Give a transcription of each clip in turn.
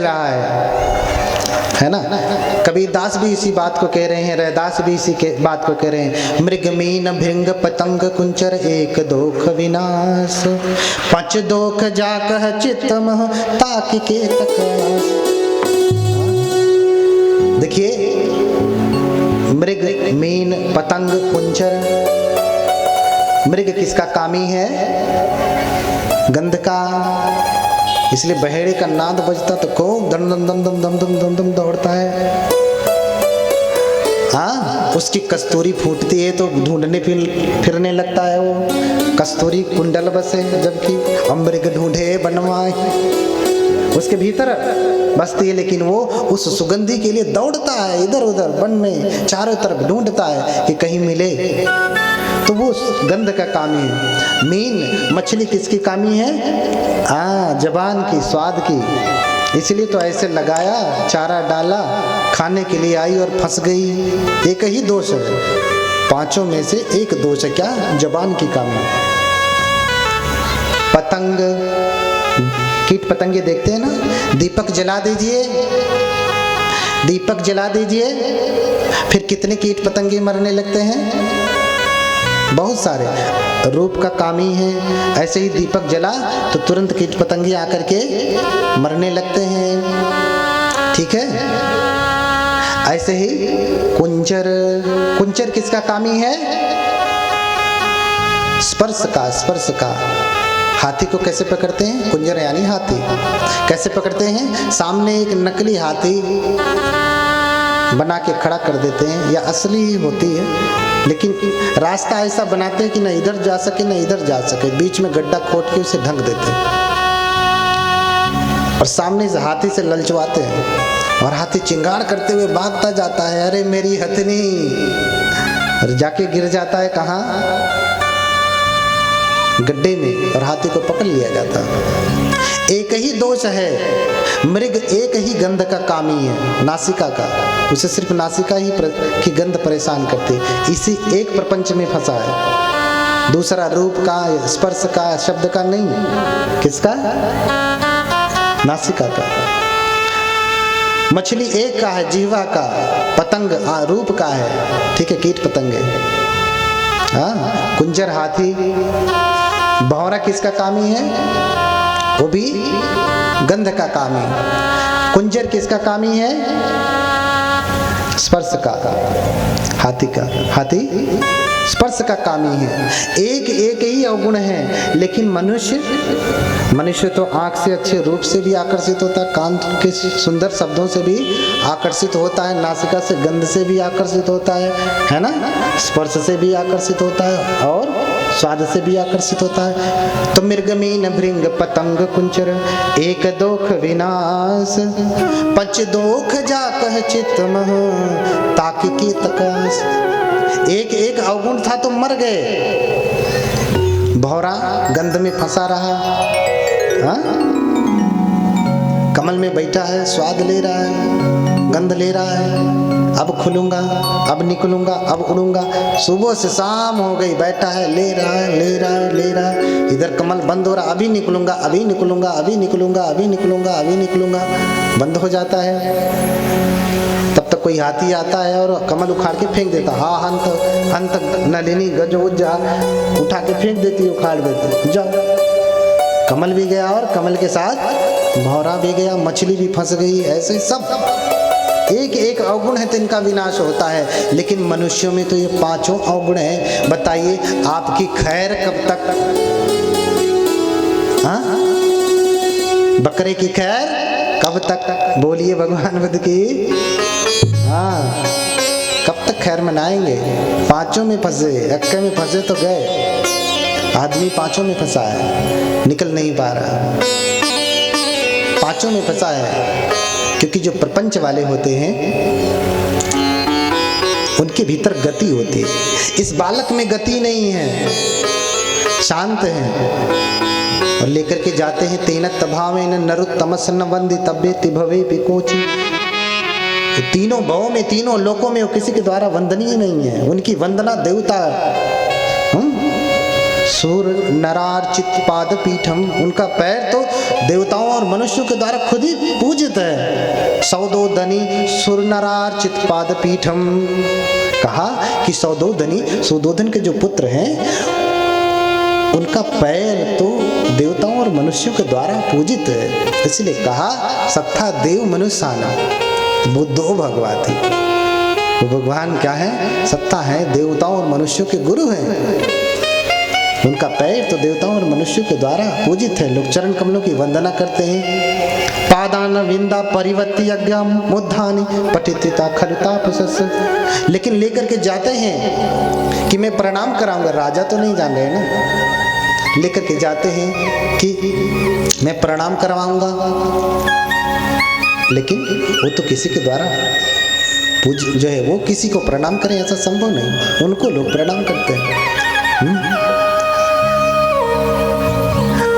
रहा है ना। कबीरदास भी इसी बात को कह रहे हैं, रैदास भी इसी के बात को कह रहे हैं। मृग मीन भृंग पतंग कुंचर एक दोख विनाश, पंच दोख जाकह चित्त मह ताक के तकास। देखिए, मृग मीन पतंग कुंचर, मृग किसका कामी है? गंध का। इसलिए बहेड़े का नाद बजता तो कौन दम दम दम दम दम दम दम दम दौड़ता है। हाँ, उसकी कस्तूरी फूटती है तो ढूंढने फिरने लगता है वो। कस्तूरी कुंडल बसे जबकि अमृग ढूंढे बनवाए, उसके भीतर बसती है, लेकिन वो उस सुगंधी के लिए दौड़ता है इधर उधर वन में, चारों तरफ ढूंढता है कि कहीं मिले। तो वो गंध का कामी है। मीन मछली किसकी कामी है? जबान की, स्वाद की। इसलिए तो ऐसे लगाया, चारा डाला, खाने के लिए आई और फंस गई। एक ही दोष है, पांचों में से एक दोष है। क्या? जबान की कामी। पतंग, कीट पतंगे देखते हैं ना, दीपक जला दीजिए, दीपक जला दीजिए, फिर कितने कीट पतंगे मरने लगते हैं? बहुत सारे। रूप का कामी है, ऐसे ही दीपक जला तो तुरंत कीट पतंगे आकर के मरने लगते हैं। ठीक है, ऐसे ही कुंचर, कुंचर किसका कामी है? स्पर्श का, स्पर्श का। हाथी को कैसे पकड़ते हैं? कुंजर यानी हाथी। कैसे पकड़ते हैं? सामने एक नकली हाथी बना के खड़ा कर देते हैं, या असली ही होती है, लेकिन रास्ता ऐसा बनाते हैं कि न इधर जा सके न इधर जा सके, बीच में गड्ढा खोद के उसे ढक देते हैं और सामने से हाथी से ललचवाते हैं और हाथी चिंगार करते हुए भागता जाता है, अरे मेरी हथनी, और जाके गिर जाता है कहाँ? गड्ढे में, और हाथी को पकड़ लिया जाता है। एक ही दोष है, मृग एक ही गंध का कामी है, नासिका का। उसे सिर्फ नासिका ही की गंध परेशान करती है, इसी एक प्रपंच में फंसा है। दूसरा रूप का, स्पर्श का, शब्द का नहीं। किसका? नासिका का। मछली एक का है, जीवा का। पतंग रूप का है, ठीक है, कीट पतंग है। हाँ, कुंजर हाथी। भौरा किसका कामी है? वो भी गंध का कामी। कुंजर किसका कामी है? स्पर्श का, हाथी का। हाथी स्पर्श का कामी है। एक एक ही अवगुण है, लेकिन मनुष्य तो आंख से अच्छे रूप से भी आकर्षित होता है, कान के सुंदर शब्दों से भी आकर्षित होता है, नासिका से गंध से भी आकर्षित होता है ना, स्पर्श से भी आकर्षित होता है और स्वाद से भी आकर्षित होता है। तो मृग मीन भृंग पतंग कुंचर एक दोख विनाश, पंच दोख जाकह चित्त मह ताक की तकास। एक एक अवगुण था तो मर गए। भौरा गंध में फंसा रहा, हाँ? कमल में बैठा है, स्वाद ले रहा है, गंध ले रहा है, अब खुलूंगा, अब निकलूंगा, अब उड़ूंगा। सुबह से शाम हो गई, बैठा है, ले रहा है, ले रहा है, ले रहा है। इधर कमल बंद हो रहा, अभी निकलूंगा, अभी निकलूंगा, अभी निकलूंगा, अभी निकलूंगा, अभी निकलूंगा, बंद हो जाता है। तब तक कोई हाथी आता है और कमल उखाड़ के फेंक देता। हाँ, हंत नलिनी गज उज्जा, उठा के फेंक देती, उखाड़ देती, जाओ। कमल भी गया और कमल के साथ भौरा भी गया, मछली भी फंस गई। ऐसे सब एक एक अवगुण है तो इनका विनाश होता है, लेकिन मनुष्यों में तो ये पांचों अवगुण हैं। बताइए आपकी खैर कब तक? हाँ, बकरे की खैर कब तक? बोलिए भगवान बुद्ध की। हाँ, कब तक खैर मनाएंगे? पांचों में फंसे, एक्के में फंसे तो गए। आदमी पांचों में फंसा है, निकल नहीं पा रहा, पांचों में फंसा है। क्योंकि जो प्रपंच वाले होते हैं उनके भीतर गति होती है, इस बालक में गति नहीं है, शांत है। और लेकर के जाते हैं तेन तभावेन नरुत्तमस न वंदि तब्बे तिभवे पिकोची। तीनों भावों में, तीनों लोकों में वो किसी के द्वारा वंदनीय नहीं है, उनकी वंदना देवता सुर नरार्चित पाद पीठम, उनका पैर तो देवताओं और मनुष्यों के द्वारा खुद ही पूजित है। सौदोदनी सुर नरार्चित पाद पीठम, कहा कि सौदोदनी, सौदोदन के जो पुत्र हैं उनका पैर तो देवताओं और मनुष्यों के द्वारा पूजित है। इसलिए कहा सत्ता देव मनुष्याना बुद्धो भगवती, वो भगवान क्या है? सत्ता है, देवताओं और मनुष्यों के गुरु हैं। उनका पैर तो देवताओं और मनुष्यों के द्वारा पूजित है। लोग चरण कमलों की वंदना करते हैं। पादान विंदा परिवत्ति यज्ञ मुद्धानि पठिता खलुतापसस, लेकिन लेकर के जाते हैं कि मैं प्रणाम कराऊंगा। राजा तो नहीं जान रहे ना, लेकर के जाते हैं कि मैं प्रणाम करवाऊंगा, लेकिन वो तो किसी के द्वारा पूज जो है वो किसी को प्रणाम करें ऐसा संभव नहीं, उनको लोग प्रणाम करते हैं।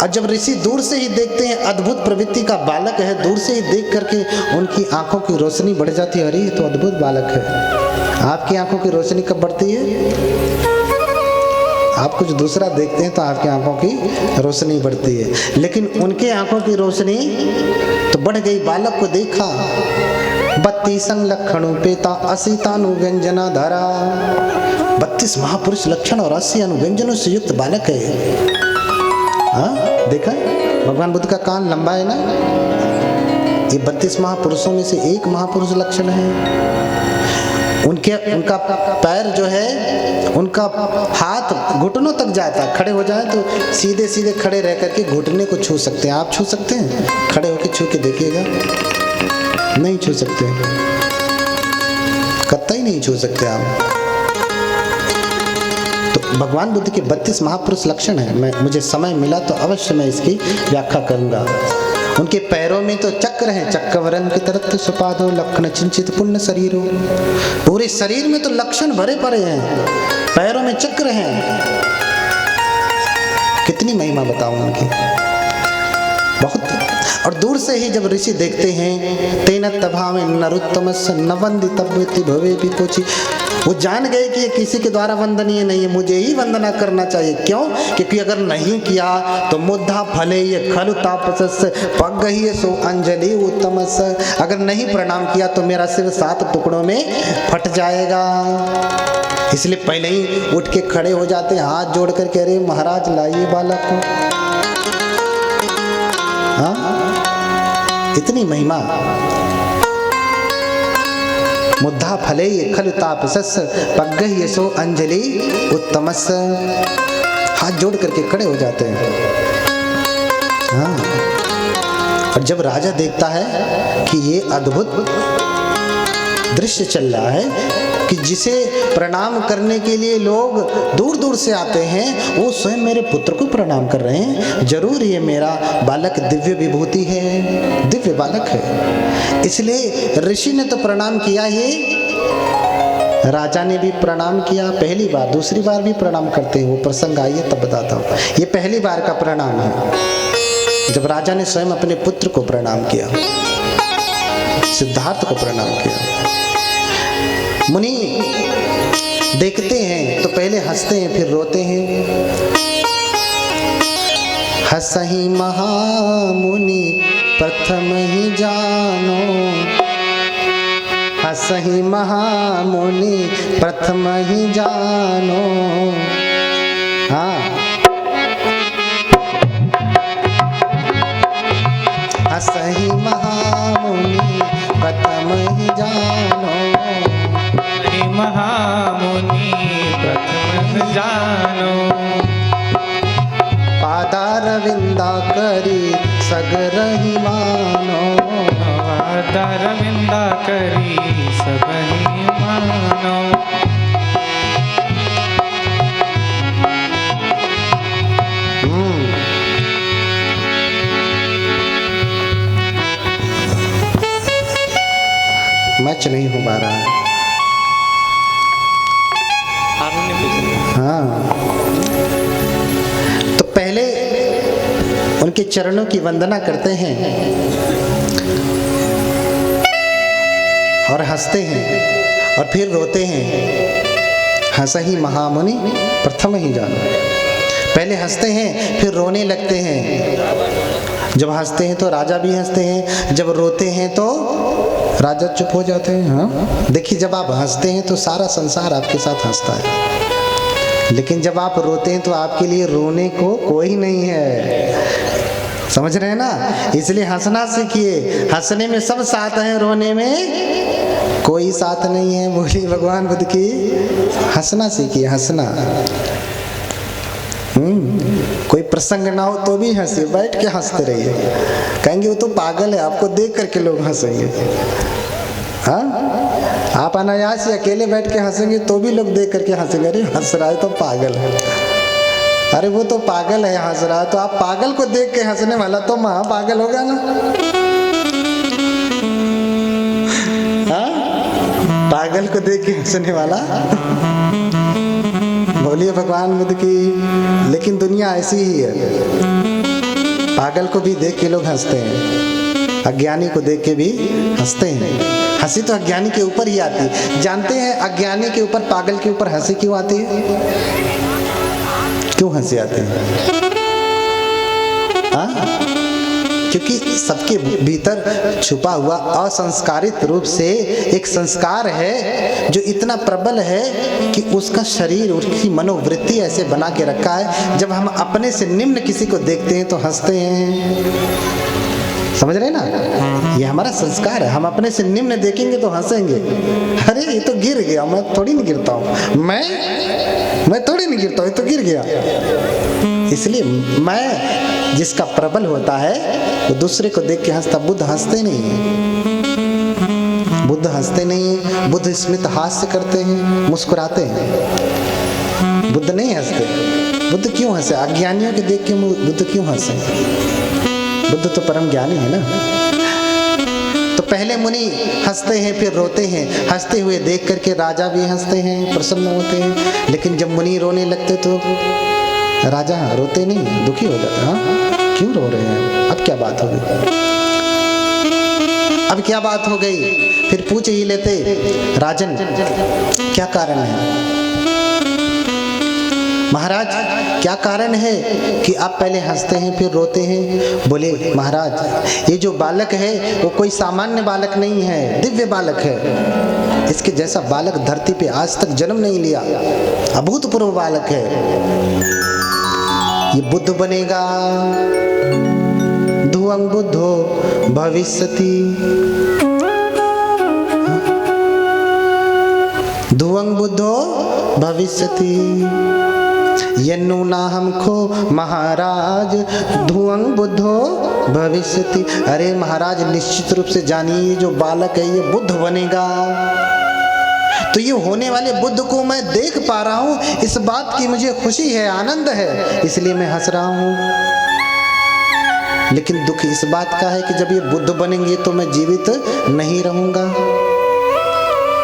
और जब ऋषि दूर से ही देखते हैं अद्भुत प्रवृत्ति का बालक है, दूर से ही देख करके उनकी आंखों की रोशनी बढ़ जाती है। अरे ये तो अद्भुत बालक है। आपकी आंखों की रोशनी कब बढ़ती है? आप कुछ दूसरा देखते हैं तो आपकी आंखों की रोशनी बढ़ती है, लेकिन उनके आंखों की रोशनी तो बढ़ गई। बालक को देखा, 32 लक्षणों पेता 80 अनुव्यंजना धरा, 32 महापुरुष लक्षण और 80 अनुव्यंजनों से युक्त बालक है। हाँ देखा, भगवान बुद्ध का कान लंबा है ना, ये 32 महापुरुषों में से एक महापुरुष लक्षण है। उनका पैर जो है, उनका हाथ घुटनों तक जाता है। खड़े हो जाए तो सीधे सीधे खड़े रह करके घुटने को छू सकते हैं। आप छू सकते हैं? खड़े होकर छू के देखिएगा, नहीं छू सकते, कतई नहीं छू सकते आप। तो भगवान बुद्ध के 32 महापुरुष लक्षण है। मुझे समय मिला तो अवश्य मैं इसकी व्याख्या करूंगा। उनके पैरों में तो चक्र हैं, चक्रवरन की तरह सुपादो लक्षण चिंचित पुण्य शरीरों, पूरे शरीर में तो लक्षण भरे पड़े हैं, पैरों में चक्र हैं। कितनी महिमा बताऊं उनकी, बहुत। और दूर से ही जब ऋषि देखते हैं, तेन तभा में नरुत्तमस नवंदितव्यति भवे भी पोची, वो जान गए कि ये किसी के द्वारा वंदनीय नहीं है, मुझे ही वंदना करना चाहिए। क्यों? क्योंकि अगर नहीं किया तो मुद्धा फले ये खलु तापसस पग गई सो अंजलि उत्तमस, अगर नहीं प्रणाम किया तो मेरा सिर 7 टुकड़ों में फट जाएगा। इसलिए पहले ही उठ के खड़े हो जाते, हाथ जोड़ कर कह रहे महाराज लाइए बालक को। हाँ, इतनी महिमा। मुद्धा फले खलु तापसस पग्गह्य सो अंजलि उत्तमस, हाथ जोड़ करके खड़े हो जाते हैं। हाँ, और जब राजा देखता है कि ये अद्भुत दृश्य चल रहा है कि जिसे प्रणाम करने के लिए लोग दूर दूर से आते हैं, वो स्वयं मेरे पुत्र को प्रणाम कर रहे हैं, जरूर ये मेरा बालक दिव्य विभूति है, दिव्य बालक है। इसलिए ऋषि ने तो प्रणाम किया ही, राजा ने भी प्रणाम किया पहली बार, दूसरी बार भी प्रणाम करते हैं। वो प्रसंग आइए तब बताता हूँ। ये पहली बार का प्रणाम है जब राजा ने स्वयं अपने पुत्र को प्रणाम किया, सिद्धार्थ को प्रणाम किया। मुनि देखते हैं तो पहले हंसते हैं फिर रोते हैं। हंसहि महामुनि प्रथम ही जानो, हंसहि महामुनि प्रथम ही जानो। हाँ, हंसहि महामुनि प्रथम ही जानो, महामुनि प्रथम जानो। पादारविंदा करी सगरहि मानो, पादारविंदा करी सगरहि मानो। मैच नहीं हो पा रहा है। हाँ, तो पहले उनके चरणों की वंदना करते हैं और हंसते हैं और फिर रोते हैं। हंसहि महामुनि प्रथम ही जानो, पहले हंसते हैं फिर रोने लगते हैं। जब हंसते हैं तो राजा भी हंसते हैं, जब रोते हैं तो राजा चुप हो जाते हैं। हाँ, देखिए जब आप हंसते हैं तो सारा संसार आपके साथ हंसता है, लेकिन जब आप रोते हैं तो आपके लिए रोने को कोई नहीं है। समझ रहे हैं ना? इसलिए हंसना सीखिए। हंसने में सब साथ हैं, रोने में कोई साथ नहीं है। बोलिए भगवान बुद्ध की। हंसना सीखिए, हंसना। कोई प्रसंग ना हो तो भी हंसिए, बैठ के हंसते रहिए। कहेंगे वो तो पागल है, आपको देख करके लोग हंसेंगे। हाँ, आप अनायास ही अकेले बैठ के हंसेंगे तो भी लोग देख करके हंसेंगे, अरे हंस रहा है तो पागल है, अरे वो तो पागल है हंस रहा है। तो आप पागल को देख के हंसने वाला तो महा पागल होगा ना। हाँ, पागल को देख के हंसने वाला। बोलिए भगवान बुद्ध की। लेकिन दुनिया ऐसी ही है, पागल को भी देख के लोग हंसते हैं, अज्ञानी को देख के भी हंसते हैं। हंसी तो अज्ञानी के ऊपर ही आती है। जानते हैं अज्ञानी के ऊपर, पागल के ऊपर हंसी क्यों आती है? क्यों हंसी आती है? हाँ? क्योंकि सबके भीतर छुपा हुआ असंस्कारित रूप से एक संस्कार है जो इतना प्रबल है कि उसका शरीर, उसकी मनोवृत्ति ऐसे बना के रखा है, जब हम अपने से निम्न किसी को देखते हैं तो हंसते हैं। समझ रहे हैं ना? ये हमारा संस्कार है। हम अपने से निम्न देखेंगे तो हंसेंगे। अरे ये तो गिर गया, मैं थोड़ी नहीं गिरता हूँ, मैं थोड़ी नहीं गिरता हूँ, ये तो गिर गया। इसलिए मैं जिसका प्रबल होता है वो दूसरे को देख के हंसता। बुद्ध हंसते नहीं है, बुद्ध हंसते नहीं है। बुद्ध स्मित हास्य करते हैं, मुस्कुराते हैं। बुद्ध नहीं हंसते। बुद्ध क्यों हंसे? अज्ञानियों के देख के बुद्ध क्यों हंसे? बुद्ध तो परम ज्ञानी है ना। तो पहले मुनि हंसते हैं फिर रोते हैं। हंसते हुए देख करके राजा भी हंसते हैं, प्रसन्न होते हैं। लेकिन जब मुनि रोने लगते तो राजा रोते नहीं, दुखी हो जाते। हाँ, क्यों रो रहे हैं? अब क्या बात हो गई? अब क्या बात हो गई? फिर पूछ ही लेते, राजन क्या कारण है? महाराज क्या कारण है कि आप पहले हंसते हैं फिर रोते हैं? बोले महाराज ये जो बालक है वो कोई सामान्य बालक नहीं है, दिव्य बालक है। इसके जैसा बालक धरती पे आज तक जन्म नहीं लिया, अभूतपूर्व बालक है। ये बुद्ध बनेगा, धुवं बुद्धो भविष्यति, धुवं बुद्धो भविष्यति, यन्नु नाहम खो महाराज धुवं बुद्धो भविष्यति। अरे महाराज निश्चित रूप से जानिए ये जो बालक है ये बुद्ध बनेगा। तो ये होने वाले बुद्ध को मैं देख पा रहा हूँ, इस बात की मुझे खुशी है, आनंद है, इसलिए मैं हंस रहा हूँ। लेकिन दुख इस बात का है कि जब ये बुद्ध बनेंगे तो मैं जीवित नहीं रहूंगा।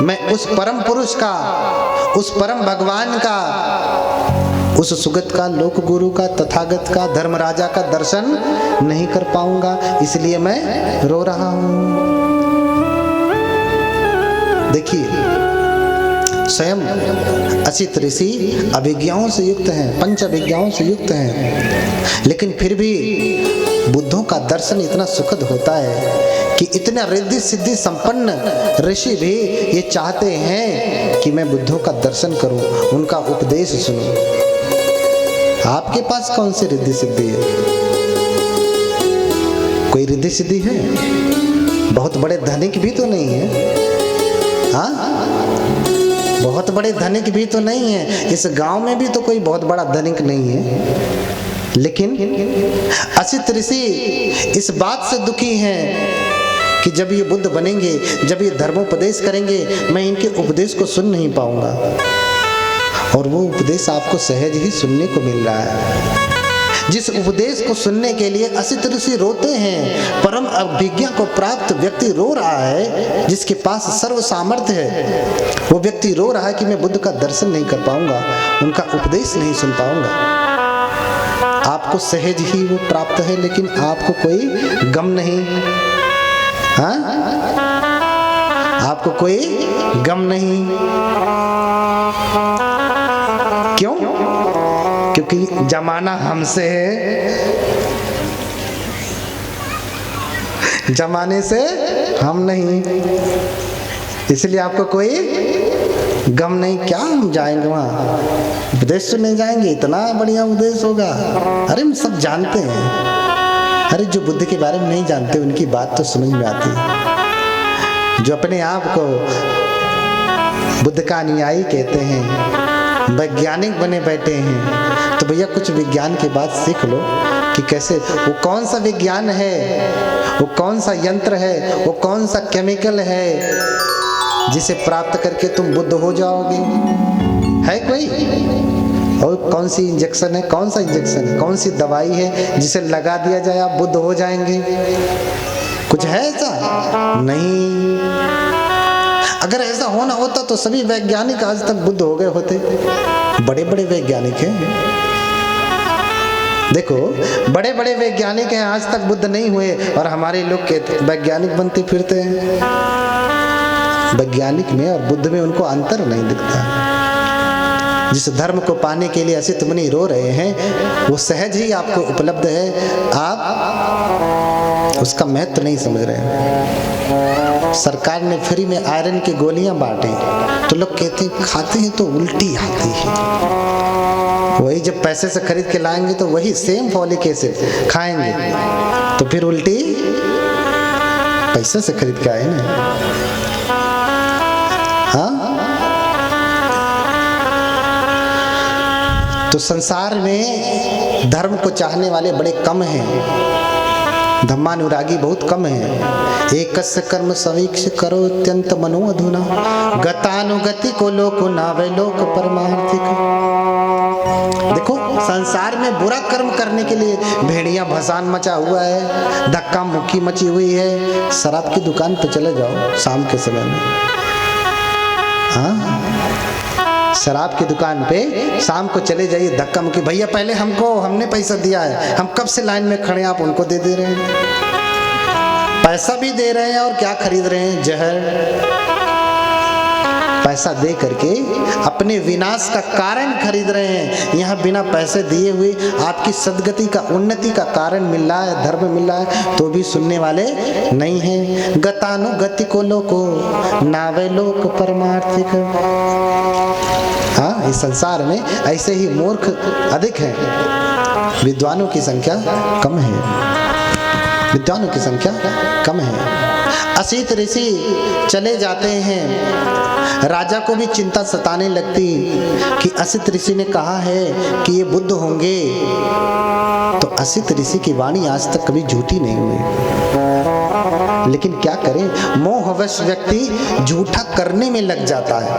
मैं उस परम पुरुष का, उस परम भगवान का, उस सुगत का, लोक गुरु का, तथागत का, धर्मराजा का दर्शन नहीं कर पाऊंगा, इसलिए मैं रो रहा हूं। देखिए स्वयं असित ऋषि अभिज्ञाओं से युक्त हैं, पंच अभिज्ञाओं से युक्त हैं, लेकिन फिर भी बुद्धों का दर्शन इतना सुखद होता है कि इतना रिद्धि सिद्धि संपन्न ऋषि भी ये चाहते हैं कि मैं बुद्धों का दर्शन करूं, उनका उपदेश सुनूं। आपके पास कौन सी रिद्धि सिद्धि है? कोई रिद्धि सिद्धि है? बहुत बड़े धनिक भी तो नहीं है। हाँ, बहुत बड़े धनिक भी तो नहीं है। इस गांव में भी तो कोई बहुत बड़ा धनिक नहीं है। लेकिन असित ऋषि इस बात से दुखी हैं कि जब ये बुद्ध बनेंगे, जब ये धर्मोपदेश करेंगे, मैं इनके उपदेश को सुन नहीं पाऊंगा। और वो उपदेश आपको सहज ही सुनने को मिल रहा है। जिस उपदेश को सुनने के लिए असित ऋषि रोते हैं, परम अभिज्ञा को प्राप्त व्यक्ति रो रहा है, जिसके पास सर्व सामर्थ्य है, वो व्यक्ति रो रहा है कि मैं बुद्ध का दर्शन नहीं कर पाऊंगा, उनका उपदेश नहीं सुन पाऊंगा। आपको सहज ही वो प्राप्त है, लेकिन आपको कोई गम नहीं। हाँ, आपको कोई गम नहीं। क्यों? क्योंकि जमाना हमसे है, जमाने से हम नहीं, इसलिए आपको कोई गम नहीं। क्या हम जाएंगे वहाँ, उपदेश सुनने जाएंगे, इतना बढ़िया उपदेश होगा। अरे हम सब जानते हैं। अरे जो बुद्ध के बारे में नहीं जानते उनकी बात तो समझ में आती है। जो अपने आप को बुद्ध का अनुयायी कहते हैं, वैज्ञानिक बने बैठे हैं, तो भैया कुछ विज्ञान की बात सीख लो कि कैसे, वो कौन सा विज्ञान है, वो कौन सा यंत्र है, वो कौन सा केमिकल है जिसे प्राप्त करके तुम बुद्ध हो जाओगे। है कोई? और कौन सी इंजेक्शन है, कौन सा इंजेक्शन है, कौन सी दवाई है जिसे लगा दिया जाए आप बुद्ध हो जाएंगे? कुछ है ऐसा? नहीं। अगर ऐसा होना होता तो सभी वैज्ञानिक आज तक बुद्ध हो गए होते। बड़े बड़े वैज्ञानिक हैं, देखो बड़े बड़े वैज्ञानिक हैं, आज तक बुद्ध नहीं हुए, और हमारे लोग कहते वैज्ञानिक बनते फिरते हैं। वैज्ञानिक में और बुद्ध में उनको अंतर नहीं दिखता। जिस धर्म को पाने के लिए असित मुनि रो रहे हैं वो सहज ही आपको उपलब्ध है, आप उसका महत्व नहीं समझ रहे हैं। सरकार ने फ्री में आयरन की गोलियां बांटी तो लोग कहते हैं खाते हैं तो उल्टी आती है। वही जब पैसे से खरीद के लाएंगे तो वही सेम फॉलिक एसिड खाएंगे तो फिर उल्टी पैसे से खरीद के आए ना। हाँ? तो संसार में धर्म को चाहने वाले बड़े कम हैं, धम्मानुरागी बहुत कम हैं। एकस्य कर्म सवीक्ष करो अत्यंत मनो अधुना, गतानुगति को लोको नावे लोक परमार्थिक। देखो संसार में बुरा कर्म करने के लिए भेड़िया भसान मचा हुआ है, धक्का मुक्की मची हुई है। शराब की दुकान पे चले जाओ शाम के समय में, हाँ शराब की दुकान पे शाम को चले जाइए, धक्का मुक्की, भैया पहले हमने पैसा दिया है, हम कब से लाइन में खड़े हैं, आप उनको दे रहे हैं। पैसा भी दे रहे हैं और क्या खरीद रहे हैं? जहर। पैसा दे करके अपने विनाश का कारण खरीद रहे हैं। यहाँ बिना पैसे दिए हुए आपकी सदगति का, उन्नति का कारण मिल रहा है, धर्म मिल रहा है, तो भी सुनने वाले नहीं हैं। गतानुगति को लोको नावे लोक परमार्थिक। हाँ, इस संसार में ऐसे ही मूर्ख अधिक हैं, विद्वानों की संख्या कम है, विद्वानों की संख्या कम है। असित ऋषि चले जाते हैं, राजा को भी चिंता सताने लगती कि असित ऋषि ने कहा है कि ये बुद्ध होंगे, तो असित ऋषि की वाणी आज तक कभी झूठी नहीं हुई। लेकिन क्या करें, मोहवश व्यक्ति झूठा करने में लग जाता है,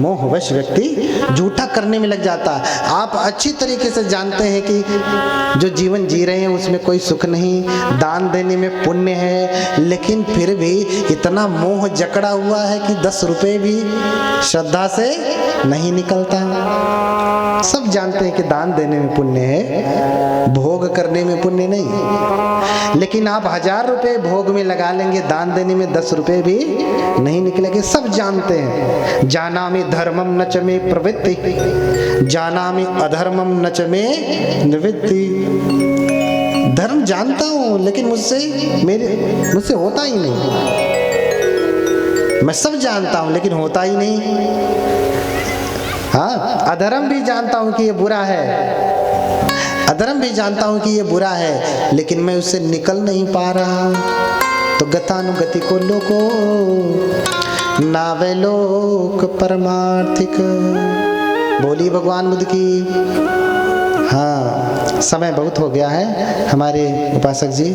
मोहवश व्यक्ति झूठा करने में लग जाता है। आप अच्छी तरीके से जानते हैं कि जो जीवन जी रहे हैं उसमें कोई सुख नहीं, दान देने में पुण्य है, लेकिन फिर भी इतना मोह जकड़ा हुआ है कि 10 रुपए भी श्रद्धा से नहीं निकलता। सब जानते हैं कि दान देने में पुण्य है, भोग करने में पुण्य नहीं, लेकिन आप 1000 रुपए भोग में लगा लेंगे, दान देने में 10 रुपए भी नहीं निकलेंगे। सब जानते हैं। जानामि धर्मम न च मे प्रवृत्ति, जानामि अधर्मम न च मे निवृत्ति। धर्म जानता हूं लेकिन मुझसे होता ही नहीं। मैं सब जानता हूं लेकिन होता ही नहीं। हाँ, अधर्म भी जानता हूं कि ये बुरा है, अधर्म भी जानता हूं कि ये बुरा है, लेकिन मैं उससे निकल नहीं पा रहा। तो गतानुगति को लोको नावे लोक परमार्थिक। बोली भगवान बुद्ध की। हाँ, समय बहुत हो गया है हमारे उपासक जी।